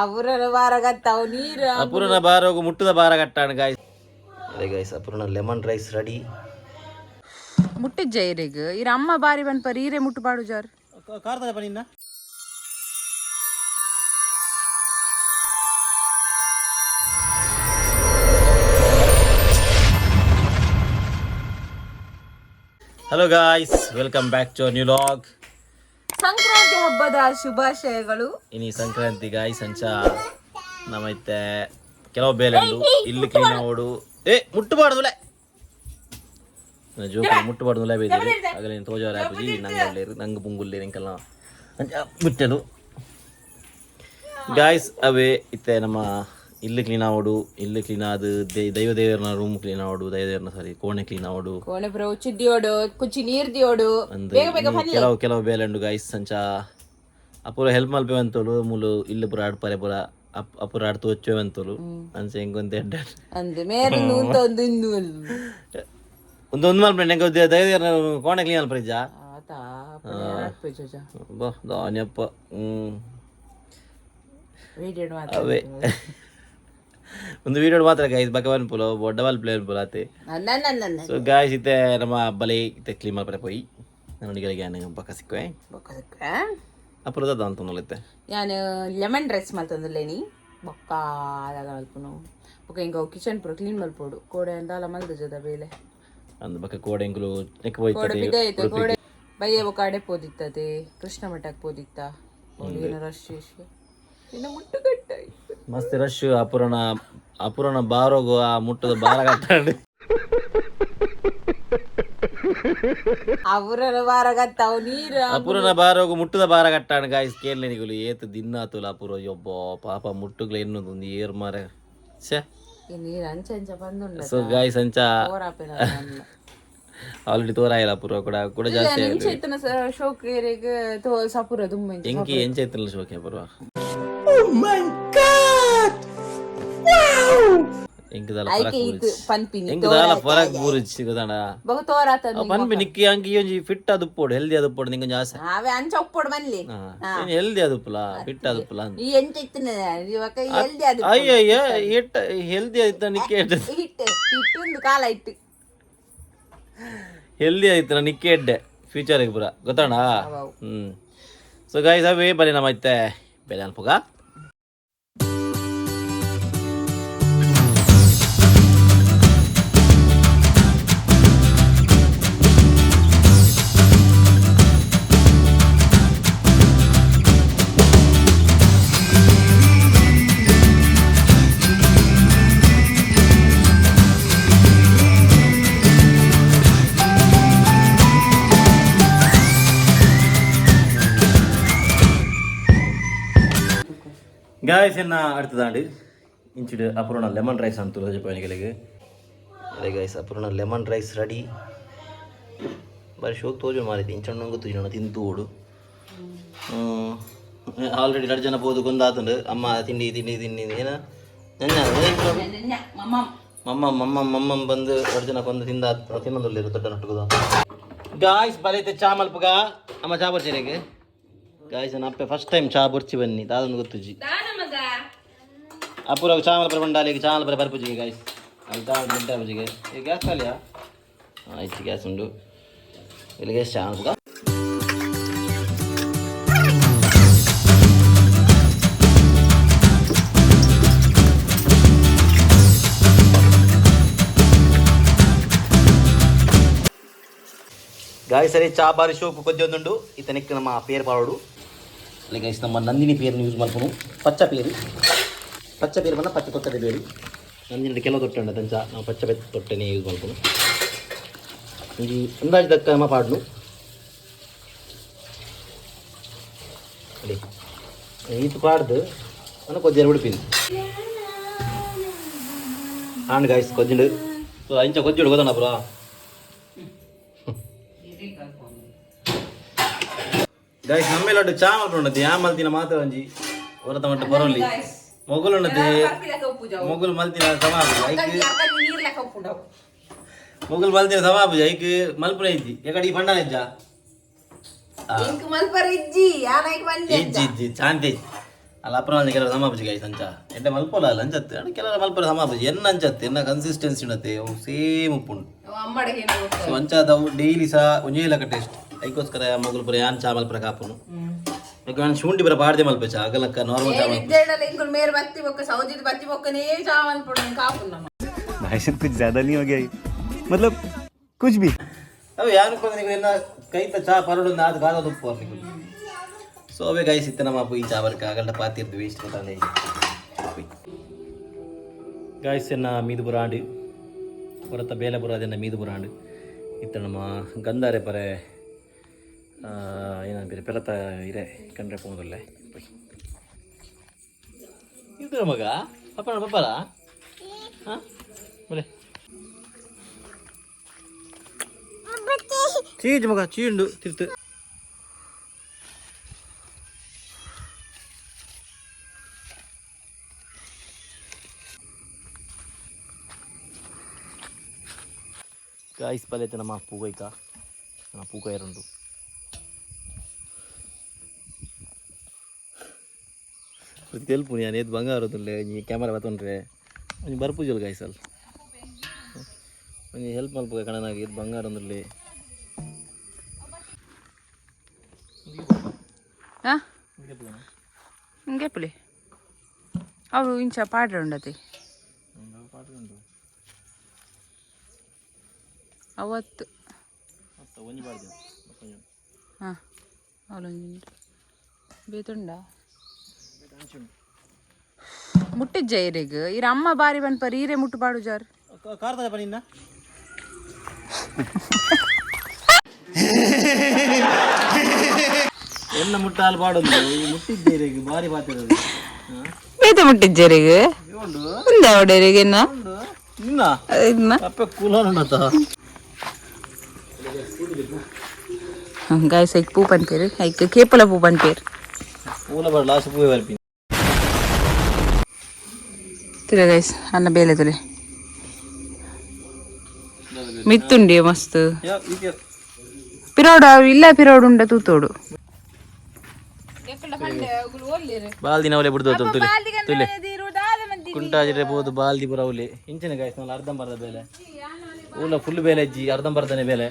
ಅಪುರನ ಬಾರ ಕತ್ತಾವು ನೀರು ಅಪುರನ ಬಾರ ಹೋಗು ಮುಟ್ಟದ ಬಾರ ಕಟ್ಟಾಣ ಗಾಯ್ಸ್. ಅದೇ ಗಾಯ್ಸ್ ಅಪುರನ ಲೆಮನ್ ರೈಸ್ ರೆಡಿ. ಮುಟ್ಟಿಜ್ಜ ಇರೆಗ್ ಇರ ಅಮ್ಮ ಬಾರಿ ಬನ್ಪರ್ ಈರೆ ಮುಟ್ಟು ಪಾಡು ಜಾರ್ ಕಾರ್ದ ಬನ್ನಿನ್ನ. Hello guys, welcome back to new log. Sankranti ಹಬ್ಬದ ಶುಭಾಶಯಗಳು. ಇನಿ ಸಂಕ್ರಾಂತಿ ಗಾಯ್ಸ್ ಅಂಚ ನಮ್ಮೈತೆ ಕೆಲವು ಬೇಲೆಂಡು ಇಲ್ಲಿ ಕ್ಲೀನ್ ಆವಡು ಮುಟ್ಟಬಾರ್ದುಲೆ ಜೋಕ ಮುಟ್ಟಬಾರ್ದುಲೆ ಬೇದಿರಿ ಆಗಲೇ ತೋಜಾರ ಆಪುಜಿ ನಂಗಲ್ಲೇರು ನಂಗೆ ಪುಂಗುಲ್ಲೆ ನಿಂಕಲ್ಲ ಅಂಚ ಬಿಟ್ಟಲು ಗಾಯ್ಸ್. ಅವೇ ಇತ್ತೆ ನಮ್ಮ ಇಲ್ಲಿ ಕ್ಲೀನ್ ಆವಡು, ಇಲ್ಲಿ ಕ್ಲೀನ್ ಆದ ದೈವದೇವರನ ರೂಮ್ ಕ್ಲೀನ್ ಆವಡು, ದೈವದೇವರನ ಸಾರಿ ಕೋಣೆ ಕ್ಲೀನ್ ಆವಡು, ಕೋಣೆ ಪುರ ಉಚ್ಚಿದ್ದಿಯೋಡು ಕುಚ್ಚಿ ನೀರ್ ದಿಯೋಡು ಕೆಲವು ಬೇಲೆಂಡು ಗಾಯ್ಸ್ ಅಂಚ ಅಪುರ ಹೆಲ್ಪ್ ಮಲ್ಪೆ ಅಂತೋಲು ಮೂಲು ಇಲ್ಲಿ ಪುರ ಆಡ್ಪಾರೆ ಪುರ ಅಪುರ ಆಡ್ತು వచ్చే ಅಂತೋಲು ಅಂಚೆ ಹೆಂಗೊಂದು ಎಡ್ಡ ಅಂದೆ ಮೇರೆ ನೂಂತ ಒಂದು ಮಲ್ಪೆ ನೆಂಗ ದೈವದೇವರನ ಕೋಣೆ ಕ್ಲೀನ್ ಮಲ್ಪರೆ ಜಾ ಆತಾ ಪೇಜಜ ಬಾ ದಾನ್ಯಪ್ಪ ವೀಡಿಯೋ ಅವೇ ಒಂದು ವಿಡಿಯೋ ಮಾತ್ರ ಗಾಯ್ಸ್ ಭಗವಾನ್ ಪುಲ ಡಬಲ್ ಪ್ಲೇನ್ ಪುಲ ಆತೆ. ಸೊ ಗಾಯ್ಸ್ ಇತ್ತೆ ನಮ್ಮ ಬಲೆ ಇತ್ತೆ ಕ್ಲೀನ್ ಮಾಡ್ಪರೆ ಪೋಯಿ ನನಗೆ ಬಕ್ಕ ಸಿಕ್ಕುವೆ ಅಪುರದ ಅಂತ ನೋಡುತ್ತೆ. ನಾನು ಲೆಮನ್ ರೈಸ್ ಮಲ್ತಂದ್ಲೇನಿ ಬೊಕ್ಕ ಮಲ್ಪನು ಬೊಕ್ಕ ಹಿಂಗ ಕಿಚನ್ ಪುರ ಕ್ಲೀನ್ ಮಲ್ಪೋಡು ಕೋಡೆ ಅಂದಾಲ ಮಲ್ದಜದ ಬೇಲೆ ಅಂದ ಬಕ್ಕ ಕೋಡೆ ಎಂಗ್ಲು ನೆಕ್ ಹೋಯ್ತದೆ ಬಿದ್ದೈತೆ ಕೋಡೆ ಬಯ್ಯ ಬೊಕ್ಕ ಅಡೆ ಪೋದಿತ್ತದೆ ಕೃಷ್ಣ ಮಠಕ್ಕೆ ಪೋದಿತ್ತ ಏನು ರಶ್ ಇನ್ನು ಮುಟ್ಟು ಕಟ್ಟಾಯ್ತು ಮಸ್ತ್ ರಶ್. ಅಪುರನ ಬಾರೋಗು ಆ ಮುಟ್ಟದ ಬಾರ ಕಟ್ಟಾಡಿ ಅಪುರನ ಬಾರ ಕತ್ತಾವು ನೀರು ಅಪುರನ ಬಾರೋಗು ಮುಟ್ಟದ ಬಾರ ಕಟ್ಟಾಣ ಗಾಯ್ಸ್. ಕೇರ್ಲೆನಿಗಳು ಏತು ದಿನ ಆತುಲ ಅಪುರ ಯೊಬ್ಬ ಪಾಪ ಮುಟ್ಟುಗ್ಲ ಎನ್ನೋದು ಒಂದು ಏರ್ ಮಾರ ಛೇ ನೀರು ಅಂಚ ಅಂಚ ಬಂದುಂಡ. ಸೊ ಗಾಯ್ಸ್ ಅಂಚ ಆಲ್ರೆಡಿ ತೋರಾಯಿಲ್ಲ ಅಪುರ ಕೂಡ ಜಾಸ್ತಿ ಎಂಚೈತನ ಶೋಕೇರಿಗೆ ಸಪುರ ತುಂಬ ಎಂಕಿ ಎಂಚೈತನ ಶೋಕೆ ಅಪುರ ಫರಕ್ ಬೂರಿಜ್ ಸಿಗದಾಣ ಪನ್ಪಿ ನಿಕ್ಕಿ ಅಂಕಿ ಒಂಜಿ ಫಿಟ್ ಅದುಪ್ಪೋಡು ಹೆಲ್ದಿ ಅದುಪ್ಪೋಡು ನಿಂಗೆ ಜಾಸ್ತಿ ಅಂಚ ಉಪ್ಪೋಡು ಮನ್ಲಿ ಹೆಲ್ದಿ ಅದುಪ್ಪಲ ಫಿಟ್ ಅದುಪ್ಪಲ ಎಂಚೈತನ ಅಯ್ಯಯ್ಯ ಎಟ್ಟ ಹೆಲ್ದಿ ಆಯ್ತ ನಿಕ್ಕೆ ಹಿಟ್ಟು ಕಾಲ ಇಟ್ಟು ಹೆಲ್ದಿ ಆಯ್ತು ನಿಕ್ಕೆ ಎಡ್ಡೆ ಫ್ಯೂಚರ್ಗೆ ಪುರ ಗೊತ್ತಾಣ. ಸೊ ಗಾಯ್ಸ್ ಅವೇ ಬರೀ ನಮ್ಮ ಐತೆ ಬೆಲೆ ಅಲ್ಪಗ ಗಾಯ್ಸ್ ಎನ್ನ അടുത്തതാണ്ട് ಇಂಚಿಡು ಅಪೂರ್ಣ ಲೆಮನ್ ರೈಸ್ ಅಂತ ರಜಪಾನಿಗಳಿಗೆ. ಅದೇ ಗಾಯ್ಸ್ ಅಪೂರ್ಣ ಲೆಮನ್ ರೈಸ್ ರೆಡಿ. ಬಾರಿ ಶೋಕ್ ತೋಜು ಮಾರಿತಿ ಇಂಚಣ್ಣ ಗೊತ್ತು ಜನ ತಿಂತು ಓಡು ಆಲ್ರೆಡಿ 2 ಜನ ಬೋದು ಗೊಂದಾತುಂಡು ಅಮ್ಮ ತಿಂಡಿ ತಿಂಡಿ ತಿಂಡಿ ಏನ ಮಮ್ಮ ಬಂದು 2 ಜನ ಕೊಂದು ತಿನ್ನೊಂದು ದೊಡ್ಡ ನಟ್ಟುಗುದ ಗಾಯ್ಸ್ ಬರೈತೆ ಚಾ ಮಲ್ಪಗ ಅಮ್ಮ ಚಾ ಬರ್ಚೇರಿಗೆ ಗಾಯ್ಸ್ ನನ್ನ ಅಪ್ಪ ಫಸ್ಟ್ ಟೈಮ್ ಚಾ ಬರ್ಚಿ ಬನ್ನಿ ದಾದೊಂದು ಗೊತ್ತುಜಿ ಅಪೂರ ಚಾ ಮಲ್ಪರ ಬಂಡಾಲಿಗೆ ಚಾ ಮಲ್ಪರ ಬರ್ಪುಜಿಗೆ ಗಾಯ್ಸ್ ಅಲ್ಲಿ ದೊಡ್ಡ ಬುಜಿಗೆ ಈಗ ಗ್ಯಾಸ್ ಖಾಲಿಯಾ ಆಯ್ತು ಗ್ಯಾಸ್ ಉಂಡು ಇಲ್ಲಿ ಗ್ಯಾಸ್ ಚಾ ಮಲ್ಪಗ ಗಾಯ್ಸ್ ಸರಿ ಚಾ ಬಾರಿ ಶೋಕು ಕೊದ್ದೊಂದುಂಡು ಇತನಿಕ್ಕೆ ನಮ್ಮ ಪೇರು ಪಾಡು ಅಲ್ಲಿ ಗೈಸ್ ನಮ್ಮ ನಂದಿನಿ ಪೇರನ್ನು ಯೂಸ್ ಮಾಡ್ಕೊಂಡು ಪಚ್ಚ ಪೇರು ಬಂದ ಪಚ್ಚ ತೊಟ್ಟೆ ಬೇರು ನಂದಿನಿ ಕೆಲವು ತೊಟ್ಟೆ ಉಂಟು ತಂಚ ನಾವು ಪಚ್ಚ ತೊಟ್ಟೆನೇ ಯೂಸ್ ಮಾಡ್ಕೊಂಡು ಈ ಅಂದಾಜು ದಕ್ಕ ನಮ್ಮ ಪಾಡ್ನು ಅಡಿ ಈತು ಪಾಡ್ದು ನಾನು ಕೊದ್ದಿಯಾರು ಬಿಡ್ತೀನಿ ಹಾಂಡ್ ಗಾಯ್ಸ್ ಕೊದ್ದಿಂಡು ಸೊ ಇಂಚ ಕೊದ್ದಿಡು ಗೊತ್ತಣ್ಣ ಬ್ರೋ ಗಾಯ್ಸ್ ನಮ್ಮೇಲೆ ಚಾ ಮಾಡ್ಕೊಂಡದ್ದು ಯಾ ಮಲ್ತಿನ ಮಾತ್ರ ಒಂಜಿ ಹೊರತ ಮಟ್ಟ ಬರೋಲಿ ಮೊಗಲು ಉಣ್ಣದೆ ಮೊಗಲು ಮಲ್ತಿನ ಸಮಾಪುಜ ಮೊಗಲು ಮಲ್ತಿನ ಸಮಾಪುಜ ಐಕ್ ಮಲ್ಪುನ ಇಜ್ಜಿ ಎಕಡೆ ಈ ಪಂಡನ ಇಜ್ಜ ಇಜ್ಜಿ ಇಜ್ಜಿ ಚಾಂತಿ ಅಲ್ಲ ಅಪ್ರ ಕೆಲವರು ಸಮಾಪಜಿ ಗಾಯ್ಸ್ ಅಂಚ ಎಂಟೆ ಮಲ್ಪೋಲ ಅಲ್ಲ ಅಂಚತ್ತೆ ಅಣ್ಣ ಕೆಲವರು ಮಲ್ಪರ ಸಮಾಪಜಿ ಎನ್ನ ಅಂಚತ್ತೆ ಎನ್ನ ಕನ್ಸಿಸ್ಟೆನ್ಸಿ ಉಂಡತ್ತೆ ಅವು ಸೇಮ್ ಉಪ್ಪುಂಡು ಸೊ ಅಂಚಾದ ಅವು ಡೈಲಿ ಸಹ ಒಂಜೇಲಕ ಟೇಸ್ಟ್ ಅದಕ್ಕೋಸ್ಕರ ಮಗಳು ಪುರ ಯಾನ್ ಚಾ ಮಲ್ಪರ ಕಾಪುನು ನಾನು ಶುಂಠಿ ಬರ ಪಾಡ್ದೆ ಮಲ್ಪೇಚ ಅಗಲಕ್ಕ ನಾರ್ಮಲ್ ಚಾ भाई कुछ ज्यादा नहीं हो गया ये? मतलब कुछ भी ಅವು ಯಾರು ಕೈತ ಚಾ ಪರಡೊಂದು ಅದು ಗಾದ ಉಪ್ಪು ಅವ್ರಿಗೆ ಸೊ ಅವೇ ಗಾಯ್ಸ್ ಇತ್ತು ನಮ್ಮ ಅಪ್ಪ ಈ ಚಾ ಬರ್ಕ ಆಗಲ್ಟ ಪಾತಿರ್ದು ವೇಸ್ಟ್ ಗೊತ್ತಾಗಲೇ ಗಾಯ್ಸ್ ಎನ್ನ ಮೀದು ಬುರಾಂಡು ಹೊರತ ಬೇಲೆ ಬುರಾದೆನ್ನ ಮೀದು ಬುರಾಂಡು ಇತ್ತ ನಮ್ಮ ಗಂಧಾರೆ ಪರೆ ಏನಂತೀರಿ ಪೆಲತ ಇರೇ ಕಂಡ್ರೆ ಪೋದಲ್ಲೇ ಇದು ಮಗ ಪಪ್ಪನ ಪಪ್ಪಲ ಹಾಂ ಬರೇ ಚೀಜ್ ಮಗ ಚೀಂಡು ತಿರ್ತು ಗಾಯ್ಸ್ ಪಲ್ಲೆ ನಮ್ಮ ಪೂಗೈಕ ಪೂಕ ಎರಡು ತೆಲ್ಪು ನಾನು ಏದು ಬಂಗಾರ ಈ ಕ್ಯಾಮರಾ ಬತ್ತೊಂಡ್ರೆ ಒಂಜಿ ಬರ್ಪೂಜಲ್ ಗಾಯ್ಸ್ ಅಲ್ಲಿ ಒಂಜಿ ಹೆಲ್ಪ್ ಮಲ್ಪುಗ ಕಣನಾಗಿ ಇದು ಬಂಗಾರ ಒಂದಲ್ಲಿ ಹಿಂಗೆ ಪುಳಿ ಅವು ಇಂಚ ಪಾಡ್ರೆ ಉಂಡತಿ ಅವತ್ತು ಹಾಂ ಅವಳೊಂದು ಬೇತುಂಡ ಮುಟ್ಟಿಜ್ಜ ಇರೆಗ್ ಇರ ಅಮ್ಮ ಬಾರಿ ಬನ್ಪರ್ ಈರೆ ಮುಟ್ಟು ಪಾಡು ಜಾರ್ ಕಾರ್ತಾರ ಬನ್ನಿನ್ನ ಎಲ್ಲ ಮುಟ್ಟಾಲು ಪಾಡೋದು ಮುಟ್ಟಿದ್ದೇರೆ ಭಾರಿ ಪಾತಿರೋದು ಬೇತೆ ಮುಟ್ಟಿಜ್ಜರಿಗೆ ಒಂದೇ ಅವಡರಿಗೆ ನಿನ್ನ ಅಪ್ಪ ಕೂಲೋಣತ ಗಾಯ್ಸ್ ಐಕ್ ಪೂ ಪನ್ಪೇರು ಐಕ್ ಕೇಪಲ ಪೂ ಪನ್ಪೇರು పూల బడ లాస్ట్ పూవే వరపి ತಿರ ಗೈಸ್ ಅನ್ನ ಬೇಲೆ ತುಲೆ ಮಿತ್ತುಂಡಿ ಮಸ್ತ್ ಪಿರೋಡು ಇಲ್ಲ ಪಿರೋಡು ಉಂಡ ತೂತೋಡು ಬಾಲ್ದಿ ನವಲೆ ಬಿಡ್ದು ತುಲೆ ತುಲೆ ಕುಂಟಾಜಿರೆ ಬೋದು ಬಾಲ್ದಿ ಬರವಲೆ ಇಂಚಿನ ಗಾಯ್ಸ್ ನಾವು ಅರ್ಧಂಬರ್ಧ ಬೇಲೆ ಊಲ ಫುಲ್ ಬೇಲೆ ಅಜ್ಜಿ ಅರ್ಧಂಬರ್ಧನೆ ಬೇಲೆ